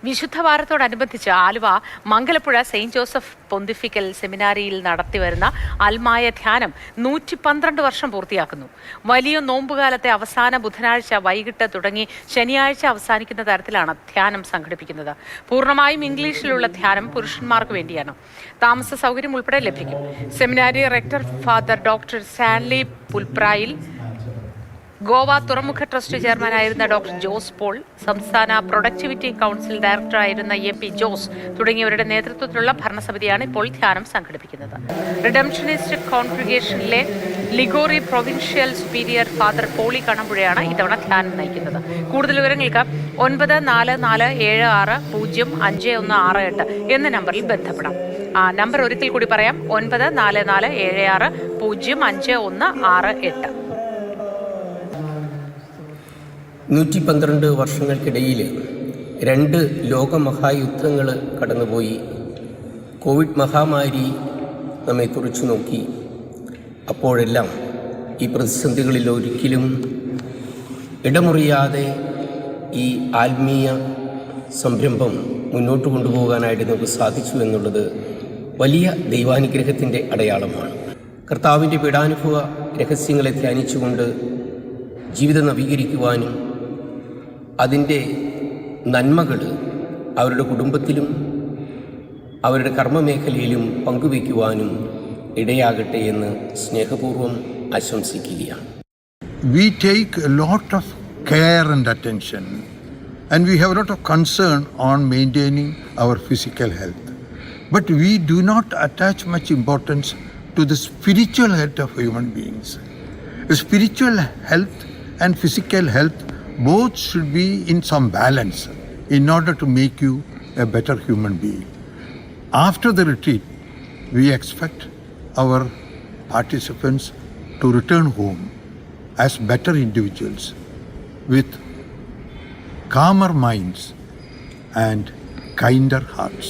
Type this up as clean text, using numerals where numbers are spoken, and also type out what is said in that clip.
വിശുദ്ധവാരത്തോടനുബന്ധിച്ച് Aluva Mangalapuzha Saint Joseph Pontifical സെമിനാരിയിൽ നടത്തിവരുന്ന അൽമായ ധ്യാനം 112 വർഷം പൂർത്തിയാക്കുന്നു. വലിയ നോമ്പുകാലത്തെ അവസാന ബുധനാഴ്ച വൈകിട്ട് തുടങ്ങി ശനിയാഴ്ച അവസാനിക്കുന്ന തരത്തിലാണ് ധ്യാനം സംഘടിപ്പിക്കുന്നത്. പൂർണ്ണമായും ഇംഗ്ലീഷിലുള്ള ധ്യാനം പുരുഷന്മാർക്ക് വേണ്ടിയാണ്. താമസ സൗകര്യം ഉൾപ്പെടെ ലഭിക്കും. Seminary rector father doctor Sanly Pulprayil, Goa തുറമുഖ ട്രസ്റ്റ് ചെയർമാനായിരുന്ന ഡോക്ടർ ജോസ് പോൾ, സംസ്ഥാന പ്രൊഡക്ടിവിറ്റി കൗൺസിൽ ഡയറക്ടറായിരുന്ന MP ജോസ് തുടങ്ങിയവരുടെ നേതൃത്വത്തിലുള്ള ഭരണസമിതിയാണ് ഇപ്പോൾ ധ്യാനം സംഘടിപ്പിക്കുന്നത്. റിഡംഷനിസ്റ്റ് കോൺഗ്രിഗേഷനിലെ Liguori provincial superior father Poly കണമ്പുഴയാണ് ഇത്തവണ ധ്യാനം നയിക്കുന്നത്. കൂടുതൽ വിവരങ്ങൾക്ക് 9446051668 എന്ന നമ്പറിൽ ബന്ധപ്പെടാം. ആ നമ്പർ ഒരിക്കൽ കൂടി പറയാം, 9446055168. 112 വർഷങ്ങൾക്കിടയിൽ 2 ലോകമഹായുദ്ധങ്ങൾ കടന്നുപോയി. കോവിഡ് മഹാമാരി നമ്മെ തുറച്ചു നോക്കി. അപ്പോഴെല്ലാം ഈ പ്രതിസന്ധികളിൽ ഒരിക്കലും ഇടമുറിയാതെ ഈ ആത്മീയ സംരംഭം മുന്നോട്ട് കൊണ്ടുപോകാനായിട്ട് നമുക്ക് സാധിച്ചു എന്നുള്ളത് വലിയ ദൈവാനുഗ്രഹത്തിൻ്റെ അടയാളമാണ്. കർത്താവിൻ്റെ പീഡാനുഭവ രഹസ്യങ്ങളെ ധ്യാനിച്ചുകൊണ്ട് ജീവിതം നവീകരിക്കുവാനും അതിൻ്റെ നന്മകൾ അവരുടെ കുടുംബത്തിലും അവരുടെ കർമ്മമേഖലയിലും പങ്കുവയ്ക്കുവാനും ഇടയാകട്ടെ എന്ന് സ്നേഹപൂർവ്വം ആശംസിക്കുകയാണ്. We take a lot of care and attention, and we have a lot of concern on maintaining our physical health. But we do not attach much importance to the spiritual health of human beings. The spiritual health and physical health both should be in some balance in order to make you a better human being. After the retreat, we expect our participants to return home as better individuals with calmer minds and kinder hearts.